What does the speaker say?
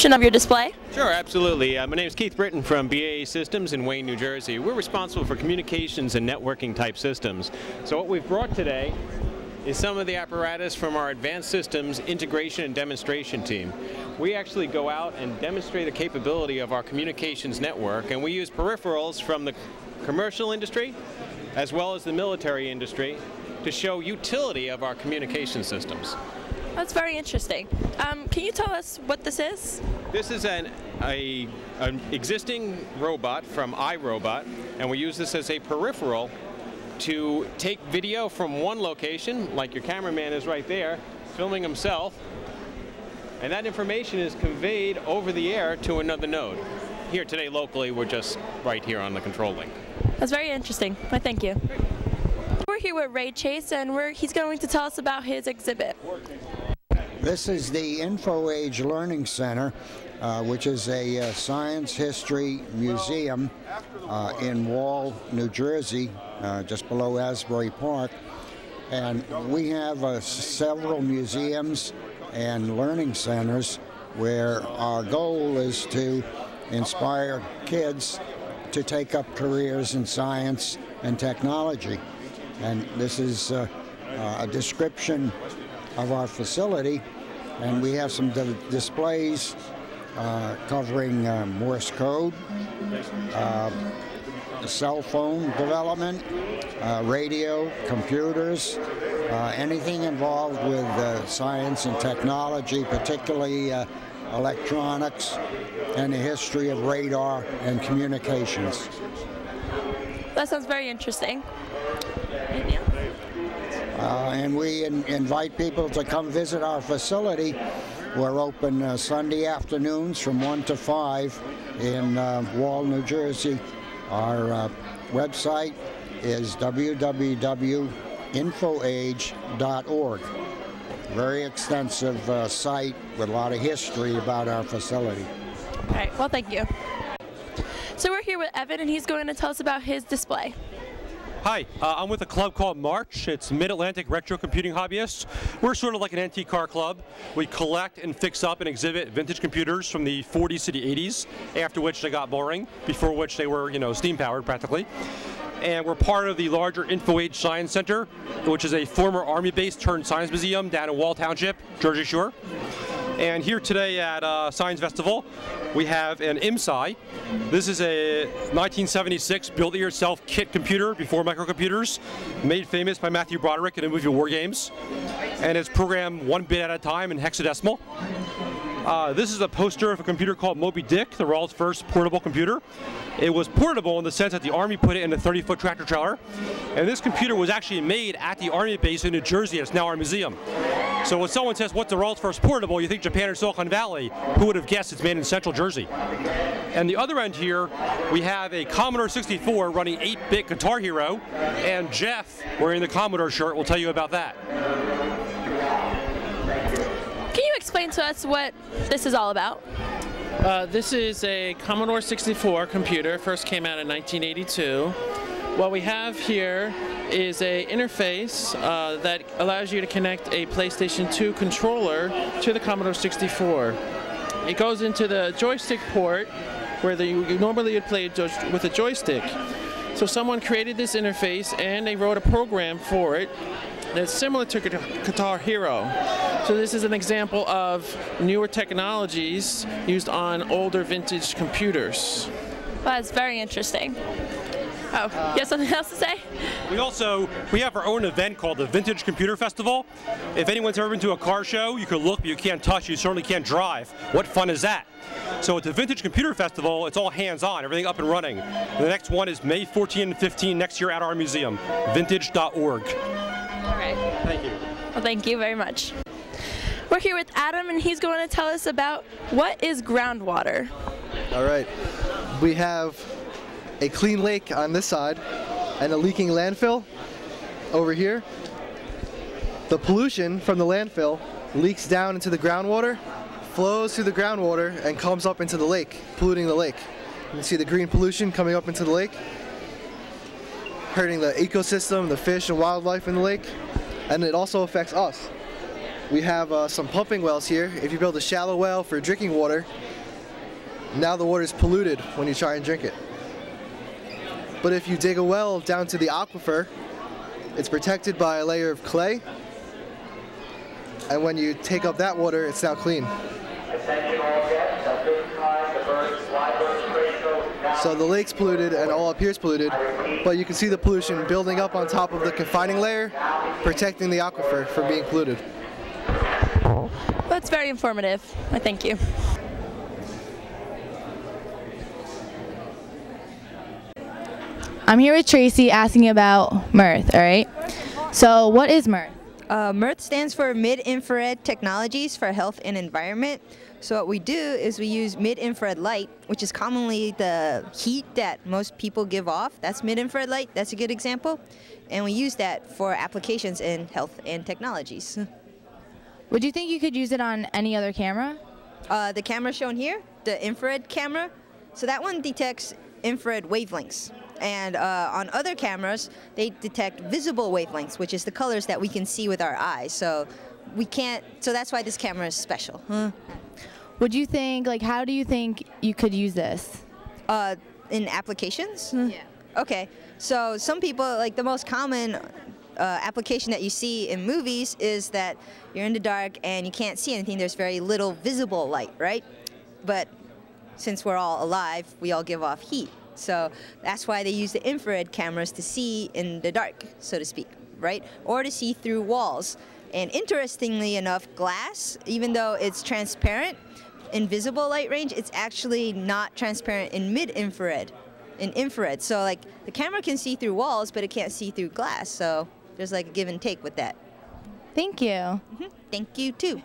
Of your display? Sure, absolutely. My name is Keith Britton from BAE Systems in Wayne, New Jersey. We're responsible for communications and networking type systems. So what we've brought today is some of the apparatus from our Advanced Systems Integration and Demonstration team. We actually go out and demonstrate the capability of our communications network, and we use peripherals from the commercial industry as well as the military industry to show utility of our communication systems. That's very interesting. Can you tell us what this is? This is an existing robot from iRobot, and we use this as a peripheral to take video from one location, like your cameraman is right there, filming himself, and that information is conveyed over the air to another node. Here today locally, we're just right here on the control link. That's very interesting. Well, thank you. We're here with Ray Chase, and he's going to tell us about his exhibit. This is the InfoAge Learning Center, which is a science history museum in Wall, New Jersey, just below Asbury Park. And we have several museums and learning centers where our goal is to inspire kids to take up careers in science and technology. And this is a description of our facility, and we have some displays covering Morse code, cell phone development, radio, computers, anything involved with science and technology, particularly electronics, and the history of radar and communications. That sounds very interesting. And we invite people to come visit our facility. We're open Sunday afternoons from 1 to 5 in Wall, New Jersey. Our website is www.infoage.org. Very extensive site with a lot of history about our facility. All right, well, thank you. So we're here with Evan, and he's going to tell us about his display. Hi, I'm with a club called March. It's Mid-Atlantic Retro Computing Hobbyists. We're sort of like an antique car club. We collect and fix up and exhibit vintage computers from the 40s to the 80s, after which they got boring, before which they were, steam-powered practically. And we're part of the larger InfoAge Science Center, which is a former Army base turned science museum down in Wall Township, Jersey Shore. And here today at Science Festival, we have an IMSci. This is a 1976 built-to-yourself kit computer before microcomputers, made famous by Matthew Broderick in the movie War Games. And it's programmed 1 bit at a time in hexadecimal. This is a poster of a computer called Moby Dick, the world's first portable computer. It was portable in the sense that the Army put it in a 30-foot tractor trailer. And this computer was actually made at the Army base in New Jersey. It's now our museum. So when someone says, what's the world's first portable, you think Japan or Silicon Valley. Who would have guessed it's made in Central Jersey? And the other end here, we have a Commodore 64 running 8-bit Guitar Hero. And Jeff, wearing the Commodore shirt, will tell you about that. Can you explain to us what this is all about? This is a Commodore 64 computer, first came out in 1982. What we have here is an interface that allows you to connect a PlayStation 2 controller to the Commodore 64. It goes into the joystick port where you normally would play with a joystick. So someone created this interface and they wrote a program for it that's similar to Guitar Hero. So this is an example of newer technologies used on older vintage computers. Well, that's very interesting. Oh, you have something else to say? We have our own event called the Vintage Computer Festival. If anyone's ever been to a car show, you can look, but you can't touch, you certainly can't drive. What fun is that? So at the Vintage Computer Festival, it's all hands-on, everything up and running. The next one is May 14 and 15 next year at our museum, vintage.org. All right. Thank you. Well, thank you very much. We're here with Adam, and he's going to tell us about what is groundwater. All right. We have a clean lake on this side and a leaking landfill over here. The pollution from the landfill leaks down into the groundwater, flows through the groundwater, and comes up into the lake, polluting the lake. You can see the green pollution coming up into the lake, hurting the ecosystem, the fish and wildlife in the lake, and it also affects us. we have some pumping wells here. If you build a shallow well for drinking water, now the water is polluted when you try and drink it. But if you dig a well down to the aquifer, it's protected by a layer of clay, and when you take up that water, it's now clean. So the lake's polluted and all up here is polluted, but you can see the pollution building up on top of the confining layer, protecting the aquifer from being polluted. That's very informative. I thank you. I'm here with Tracy asking about MIRTH, all right? So what is MIRTH? MIRTH stands for Mid-Infrared Technologies for Health and Environment. So what we do is we use mid-infrared light, which is commonly the heat that most people give off. That's mid-infrared light. That's a good example. And we use that for applications in health and technologies. Would you think you could use it on any other camera? The camera shown here, the infrared camera, so that one detects infrared wavelengths. And on other cameras, they detect visible wavelengths, which is the colors that we can see with our eyes. So we can't, so that's why this camera is special. Would you think, like, how do you think you could use this? In applications? Yeah. Okay, so some people, like the most common application that you see in movies is that you're in the dark and you can't see anything. There's very little visible light, right? But since we're all alive, we all give off heat. So that's why they use the infrared cameras to see in the dark, so to speak, right? Or to see through walls. And interestingly enough, glass, even though it's transparent in visible light range, it's actually not transparent in mid-infrared, in infrared. So like the camera can see through walls, but it can't see through glass. So there's like a give and take with that. Thank you. Thank you too.